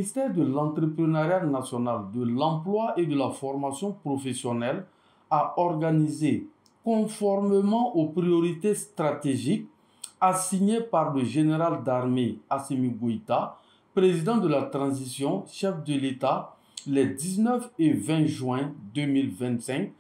ministère de l'Entrepreneuriat national, de l'Emploi et de la formation professionnelle a organisé, conformément aux priorités stratégiques assignées par le général d'armée Assimi Goïta, président de la transition, chef de l'État, les 19 et 20 juin 2025,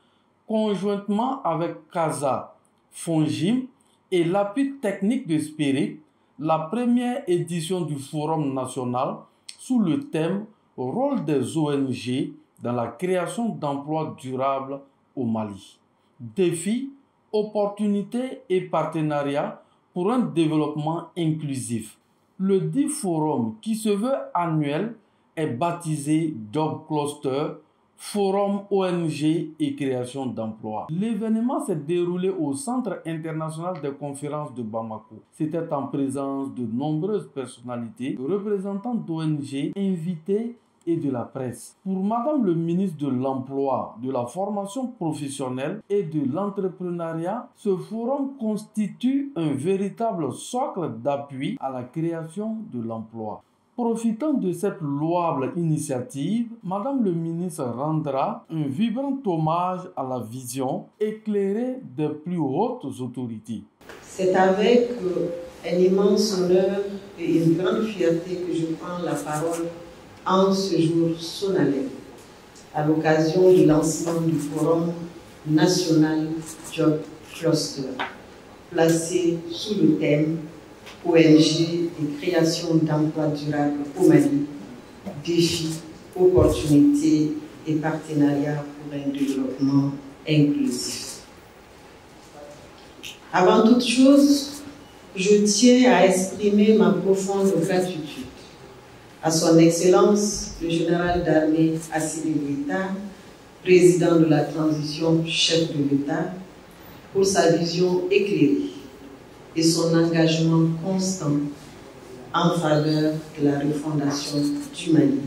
conjointement avec CASA, FONGIM et l'appui technique de Spirit, la première édition du Forum national sous le thème « Rôle des ONG dans la création d'emplois durables au Mali. Défis, opportunités et partenariats pour un développement inclusif ». Le dit forum, qui se veut annuel, est baptisé Job Cluster, Forum ONG et création d'emplois. L'événement s'est déroulé au Centre international des conférences de Bamako. C'était en présence de nombreuses personnalités, représentants d'ONG, invités et de la presse. Pour Madame le ministre de l'Emploi, de la formation professionnelle et de l'entrepreneuriat, ce forum constitue un véritable socle d'appui à la création de l'emploi. Profitant de cette louable initiative, Madame le ministre rendra un vibrant hommage à la vision éclairée des plus hautes autorités. C'est avec un immense honneur et une grande fierté que je prends la parole en ce jour solennel, à l'occasion du lancement du Forum national Job Cluster, placé sous le thème ONG et création d'emplois durables au Mali, défis, opportunités et partenariats pour un développement inclusif. Avant toute chose, je tiens à exprimer ma profonde gratitude à son Excellence, le général d'armée Assimi Goïta, président de la transition, chef de l'État, pour sa vision éclairée et son engagement constant en faveur de la refondation du Mali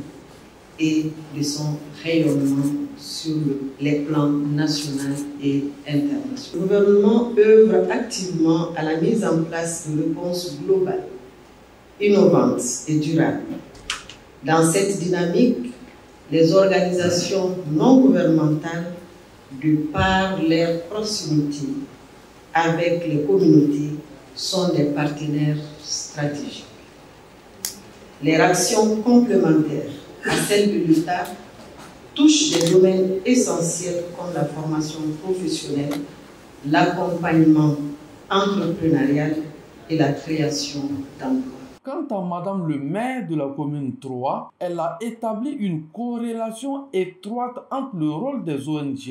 et de son rayonnement sur les plans national et international. Le gouvernement œuvre activement à la mise en place de réponses globales, innovantes et durables. Dans cette dynamique, les organisations non gouvernementales, de par leur proximité avec les communautés, sont des partenaires stratégiques. Les actions complémentaires à celles de l'État touchent des domaines essentiels comme la formation professionnelle, l'accompagnement entrepreneurial et la création d'emplois. Quant à Madame le maire de la commune 3, elle a établi une corrélation étroite entre le rôle des ONG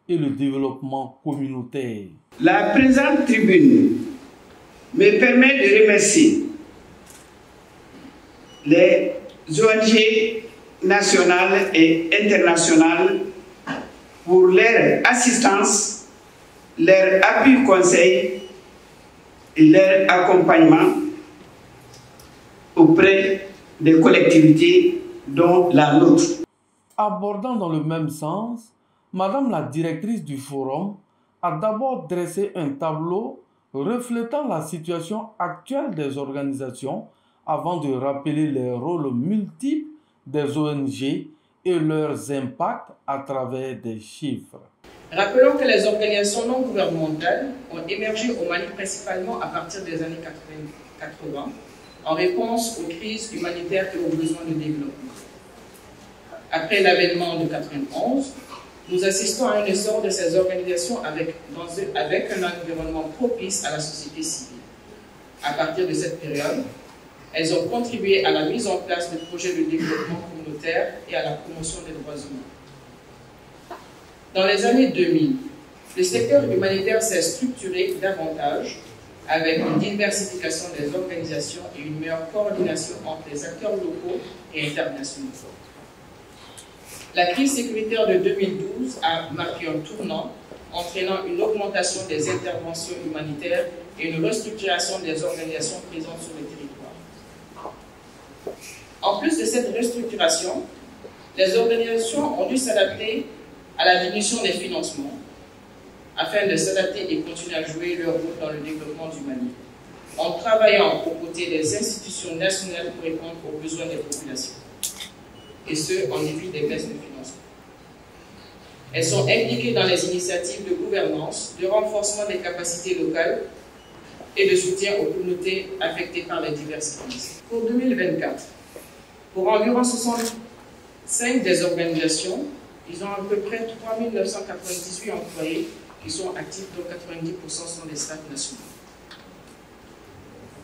et le développement communautaire. La présente tribune me permet de remercier les ONG nationales et internationales pour leur assistance, leur appui conseil et leur accompagnement auprès des collectivités dont la nôtre. Abordant dans le même sens, Madame la directrice du forum a d'abord dressé un tableau reflétant la situation actuelle des organisations avant de rappeler les rôles multiples des ONG et leurs impacts à travers des chiffres. Rappelons que les organisations non gouvernementales ont émergé au Mali principalement à partir des années 80 en réponse aux crises humanitaires et aux besoins de développement. Après l'avènement de 91, nous assistons à un essor de ces organisations avec un environnement propice à la société civile. À partir de cette période, elles ont contribué à la mise en place de projets de développement communautaire et à la promotion des droits humains. Dans les années 2000, le secteur humanitaire s'est structuré davantage avec une diversification des organisations et une meilleure coordination entre les acteurs locaux et internationaux. La crise sécuritaire de 2012 a marqué un tournant, entraînant une augmentation des interventions humanitaires et une restructuration des organisations présentes sur le territoire. En plus de cette restructuration, les organisations ont dû s'adapter à la diminution des financements, afin de s'adapter et continuer à jouer leur rôle dans le développement du Mali, en travaillant aux côtés des institutions nationales pour répondre aux besoins des populations. et ce, en dépit des baisses de financement. Elles sont impliquées dans les initiatives de gouvernance, de renforcement des capacités locales et de soutien aux communautés affectées par les diverses crises. Pour 2024, pour environ 65 des organisations, ils ont à peu près 3 998 employés qui sont actifs, dont 90% sont des staffs nationaux.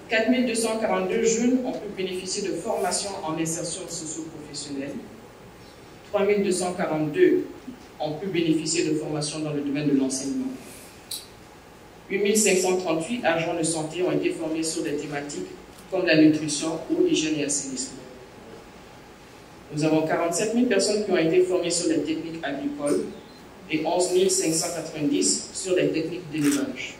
4 242 jeunes ont pu bénéficier de formations en insertion socio-professionnelle. 3 242 ont pu bénéficier de formations dans le domaine de l'enseignement. 8 538 agents de santé ont été formés sur des thématiques comme la nutrition ou l'hygiène et l'assainissement. Nous avons 47 000 personnes qui ont été formées sur les techniques agricoles et 11 590 sur les techniques d'élevage.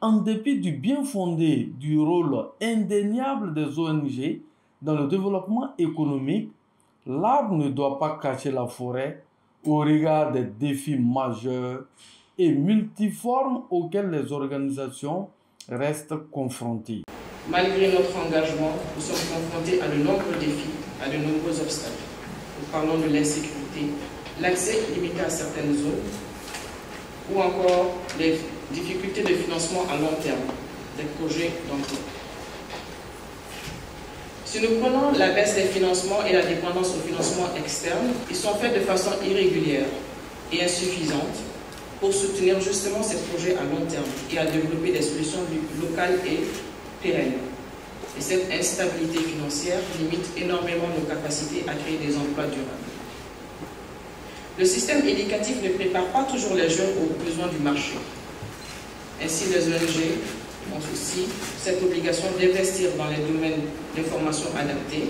En dépit du bien fondé du rôle indéniable des ONG dans le développement économique, l'arbre ne doit pas cacher la forêt au regard des défis majeurs et multiformes auxquels les organisations restent confrontées. Malgré notre engagement, nous sommes confrontés à de nombreux défis, à de nombreux obstacles. Nous parlons de l'insécurité, l'accès limité à certaines zones, ou encore les difficultés de financement à long terme des projets d'emploi. Si nous prenons la baisse des financements et la dépendance aux financements externes, ils sont faits de façon irrégulière et insuffisante pour soutenir justement ces projets à long terme et à développer des solutions locales et pérennes. Et cette instabilité financière limite énormément nos capacités à créer des emplois durables. Le système éducatif ne prépare pas toujours les jeunes aux besoins du marché. Ainsi, les ONG ont aussi cette obligation d'investir dans les domaines de formation adaptés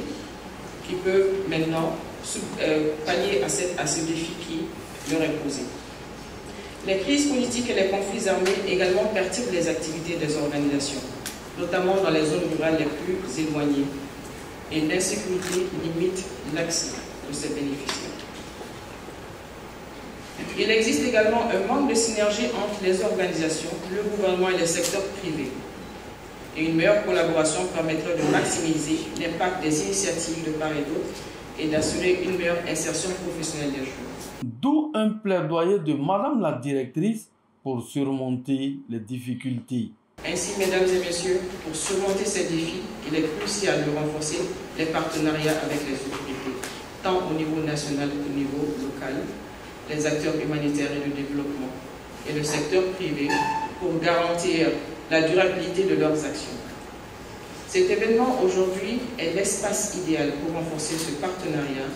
qui peuvent maintenant pallier à ce défi qui leur est posé. Les crises politiques et les conflits armés également perturbent les activités des organisations, notamment dans les zones rurales les plus éloignées, et l'insécurité limite l'accès de ces bénéficiaires. Il existe également un manque de synergie entre les organisations, le gouvernement et les secteurs privés. Et une meilleure collaboration permettrait de maximiser l'impact des initiatives de part et d'autre et d'assurer une meilleure insertion professionnelle des jeunes. D'où un plaidoyer de Madame la directrice pour surmonter les difficultés. Ainsi, mesdames et messieurs, pour surmonter ces défis, il est crucial de renforcer les partenariats avec les autorités, tant au niveau national qu'au niveau local, les acteurs humanitaires et de développement et le secteur privé pour garantir la durabilité de leurs actions. Cet événement aujourd'hui est l'espace idéal pour renforcer ce partenariat,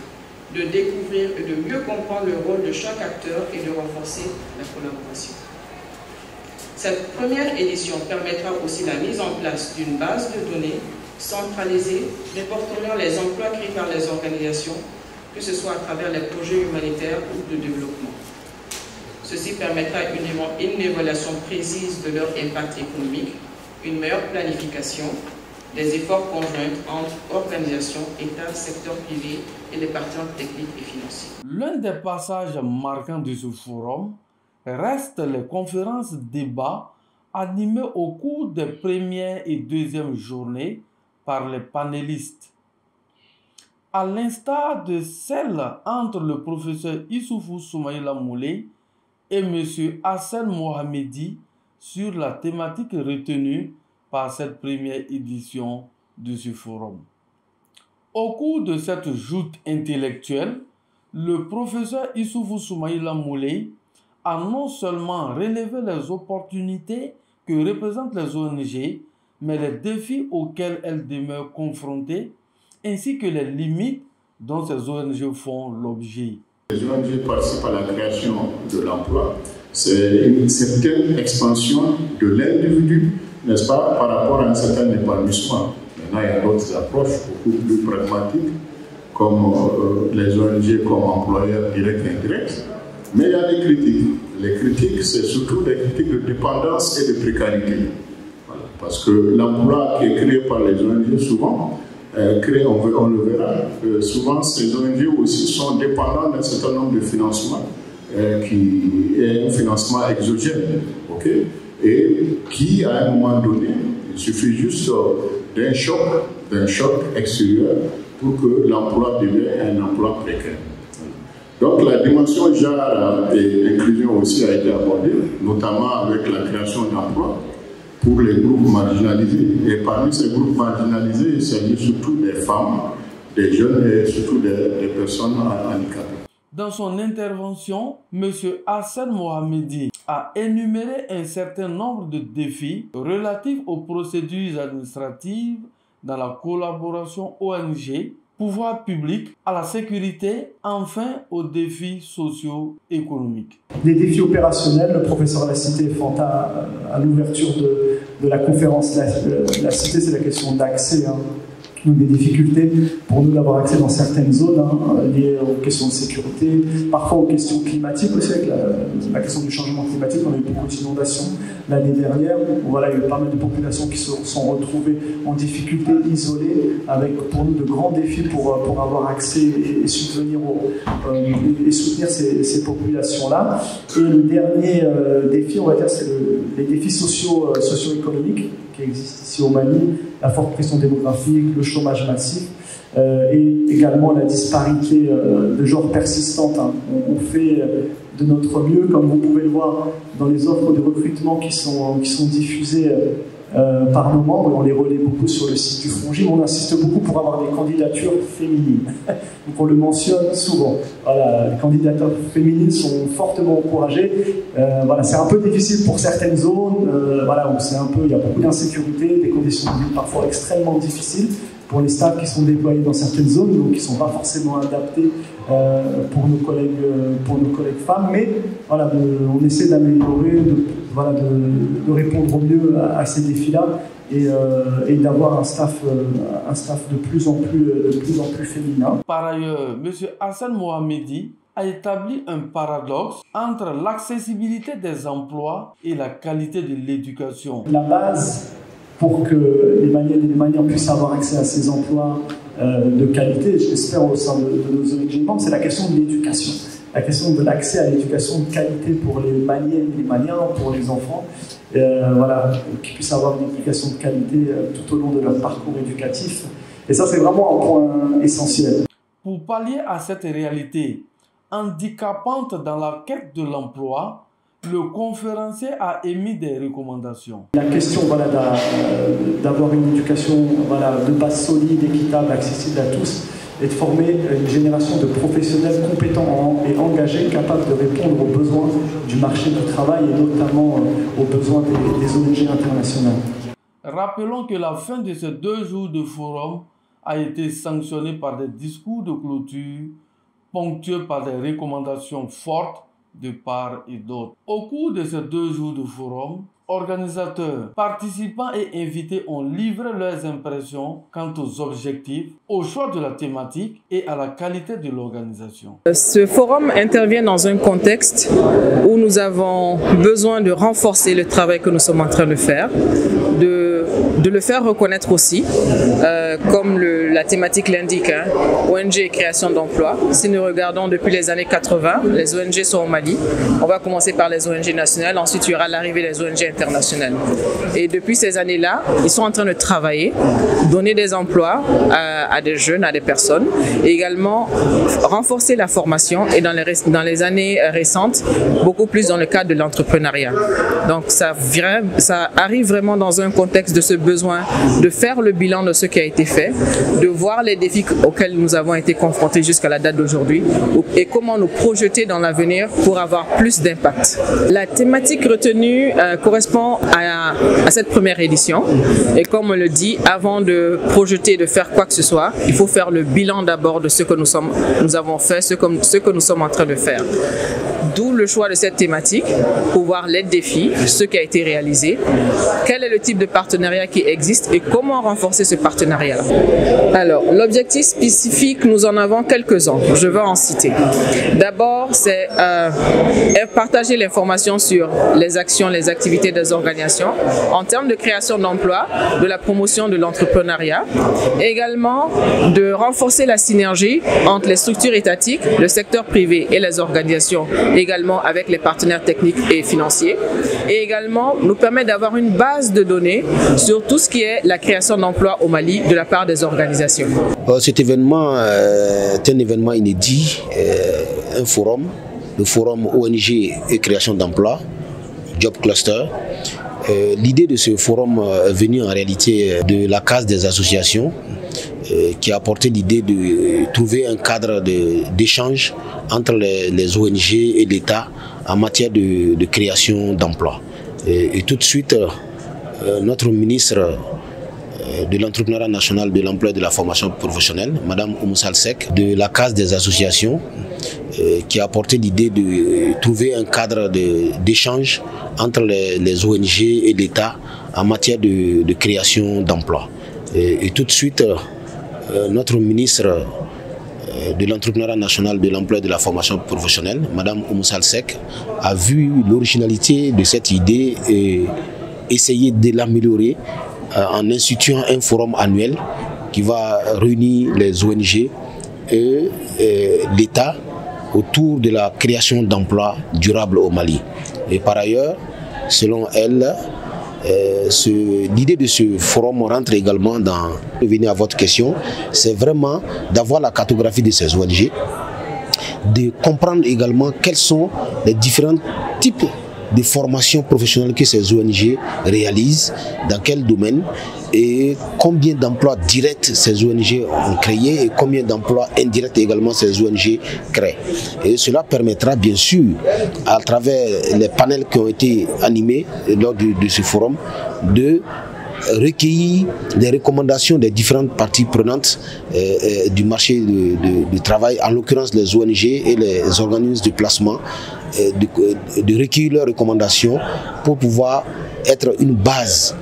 de découvrir et de mieux comprendre le rôle de chaque acteur et de renforcer la collaboration. Cette première édition permettra aussi la mise en place d'une base de données centralisée répertoriant les emplois créés par les organisations, que ce soit à travers les projets humanitaires ou de développement. Ceci permettra une évaluation précise de leur impact économique, une meilleure planification, des efforts conjoints entre organisations, État, secteur privé et les partenaires techniques et financiers. L'un des passages marquants de ce forum reste les conférences débats animées au cours des premières et deuxièmes journées par les panélistes. À l'instar de celle entre le professeur Issoufou Soumaïla Moulay et M. Hassan Mohamedi sur la thématique retenue par cette première édition de ce forum. Au cours de cette joute intellectuelle, le professeur Issoufou Soumaïla Moulay a non seulement relevé les opportunités que représentent les ONG, mais les défis auxquels elles demeurent confrontées, ainsi que les limites dont ces ONG font l'objet. Les ONG participent à la création de l'emploi. C'est une certaine expansion de l'individu, n'est-ce pas, par rapport à un certain épanouissement. Maintenant, il y a d'autres approches beaucoup plus pragmatiques, comme les ONG comme employeurs directs et indirects. Mais il y a des critiques. Les critiques, c'est surtout des critiques de dépendance et de précarité. Voilà. Parce que l'emploi qui est créé par les ONG, souvent, on le verra, souvent ces ONG aussi sont dépendants d'un certain nombre de financements, qui est un financement exogène, okay? Et qui, à un moment donné, il suffit juste d'un choc extérieur pour que l'emploi devienne un emploi précaire. Donc la dimension genre et inclusion aussi a été abordée, notamment avec la création d'emplois pour les groupes marginalisés. Et parmi ces groupes marginalisés, il s'agit surtout des femmes, des jeunes et surtout des personnes handicapées. Dans son intervention, M. Hassan Mohamedi a énuméré un certain nombre de défis relatifs aux procédures administratives dans la collaboration ONG, pouvoir public, à la sécurité, enfin aux défis socio-économiques. Les défis opérationnels, le professeur l'a cité, Fanta, à l'ouverture de la conférence l'a cité, c'est la question d'accès. Des difficultés pour nous d'avoir accès dans certaines zones liées aux questions de sécurité, parfois aux questions climatiques aussi, avec la question du changement climatique. On a eu beaucoup d'inondations l'année dernière, où voilà, il y a eu pas mal de populations qui se sont retrouvées en difficulté, isolées, avec pour nous de grands défis pour avoir accès et subvenir et soutenir ces populations-là. Et le dernier défi, on va dire, c'est les défis socio-économiques qui existent ici au Mali, la forte pression démographique, le chômage massif et également la disparité de genre persistante. On fait de notre mieux, comme vous pouvez le voir dans les offres de recrutement qui sont diffusées par nos membres, et on les relaie beaucoup sur le site du FONGIP. On insiste beaucoup pour avoir des candidatures féminines. Donc on le mentionne souvent. Voilà, les candidatures féminines sont fortement encouragées. Voilà, c'est un peu difficile pour certaines zones, voilà, où il y a beaucoup d'insécurité, des conditions de vie parfois extrêmement difficiles pour les staffs qui sont déployés dans certaines zones, donc qui ne sont pas forcément adaptés pour nos collègues femmes. Mais voilà, on essaie d'améliorer, de répondre au mieux à ces défis-là et d'avoir un staff de plus en plus féminin. Par ailleurs, M. Hassan Mohamedi a établi un paradoxe entre l'accessibilité des emplois et la qualité de l'éducation. La base pour que les Maliens puissent avoir accès à ces emplois de qualité, j'espère au sein de nos ONG membres, c'est la question de l'éducation. La question de l'accès à l'éducation de qualité pour les Maliennes et les Maliens, pour les enfants, voilà, qu'ils puissent avoir une éducation de qualité tout au long de leur parcours éducatif. Et ça, c'est vraiment un point essentiel. Pour pallier à cette réalité handicapante dans la quête de l'emploi, le conférencier a émis des recommandations. La question d'avoir une éducation de base solide, équitable, accessible à tous, et de former une génération de professionnels compétents et engagés, capables de répondre aux besoins du marché du travail et notamment aux besoins des ONG internationales. Rappelons que la fin de ces 2 jours de forum a été sanctionnée par des discours de clôture ponctués par des recommandations fortes de part et d'autre. Au cours de ces 2 jours de forum, organisateurs, participants et invités ont livré leurs impressions quant aux objectifs, au choix de la thématique et à la qualité de l'organisation. Ce forum intervient dans un contexte où nous avons besoin de renforcer le travail que nous sommes en train de faire, de le faire reconnaître aussi, comme la thématique l'indique, ONG et création d'emplois. Si nous regardons depuis les années 80, les ONG sont au Mali. On va commencer par les ONG nationales, ensuite il y aura l'arrivée des ONG internationales. Et depuis ces années-là, ils sont en train de travailler, donner des emplois à des jeunes, à des personnes, et également renforcer la formation et dans les années récentes, beaucoup plus dans le cadre de l'entrepreneuriat. Donc ça arrive vraiment dans un contexte de ce besoin de faire le bilan de ce qui a été fait, de voir les défis auxquels nous avons été confrontés jusqu'à la date d'aujourd'hui et comment nous projeter dans l'avenir pour avoir plus d'impact. La thématique retenue correspond à cette première édition et comme on le dit, avant de projeter, de faire quoi que ce soit, il faut faire le bilan d'abord de ce que nous avons fait, ce que nous sommes en train de faire. D'où le choix de cette thématique, pour voir les défis, ce qui a été réalisé, quel est le type de partenariat qui existe et comment renforcer ce partenariat-là. Alors, l'objectif spécifique, nous en avons quelques-uns, je vais en citer. D'abord, c'est partager l'information sur les actions, les activités des organisations en termes de création d'emplois, de la promotion de l'entrepreneuriat, également de renforcer la synergie entre les structures étatiques, le secteur privé et les organisations également avec les partenaires techniques et financiers, et également nous permet d'avoir une base de données sur tout ce qui est la création d'emplois au Mali de la part des organisations. Cet événement est un événement inédit, un forum, le forum ONG et création d'emplois, Job Cluster. L'idée de ce forum est venue en réalité de la case des associations qui a apporté l'idée de trouver un cadre d'échange entre les ONG et l'État en matière de création d'emplois. Et tout de suite, notre ministre de l'entrepreneuriat national, de l'emploi et de la formation professionnelle, Mme Oumou Salsek, de la case des associations, qui a apporté l'idée de trouver un cadre d'échange entre les ONG et l'État en matière de création d'emplois. Et tout de suite, notre ministre de l'entrepreneuriat national, de l'emploi et de la formation professionnelle, Mme Oumou Salsek, a vu l'originalité de cette idée et essayé de l'améliorer en instituant un forum annuel qui va réunir les ONG et l'État autour de la création d'emplois durables au Mali. Et par ailleurs, selon elle, l'idée de ce forum rentre également dans, revenir à votre question, c'est vraiment d'avoir la cartographie de ces ONG, de comprendre également quels sont les différents types de formations professionnelles que ces ONG réalisent, dans quel domaine et combien d'emplois directs ces ONG ont créés et combien d'emplois indirects également ces ONG créent. Et cela permettra bien sûr, à travers les panels qui ont été animés lors de ce forum, de recueillir des recommandations des différentes parties prenantes du marché du travail, en l'occurrence les ONG et les organismes de placement, de recueillir leurs recommandations pour pouvoir être une base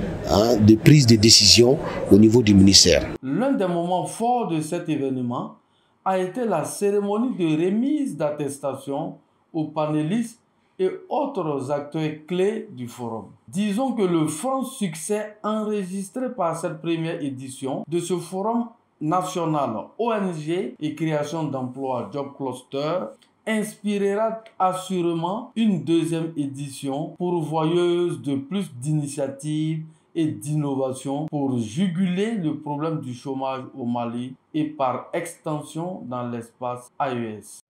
de prise de décision au niveau du ministère. L'un des moments forts de cet événement a été la cérémonie de remise d'attestation aux panélistes et autres acteurs clés du forum. Disons que le franc succès enregistré par cette première édition de ce forum national ONG et création d'emplois Job Cluster inspirera assurément une deuxième édition pourvoyeuse de plus d'initiatives et d'innovation pour juguler le problème du chômage au Mali et par extension dans l'espace AES.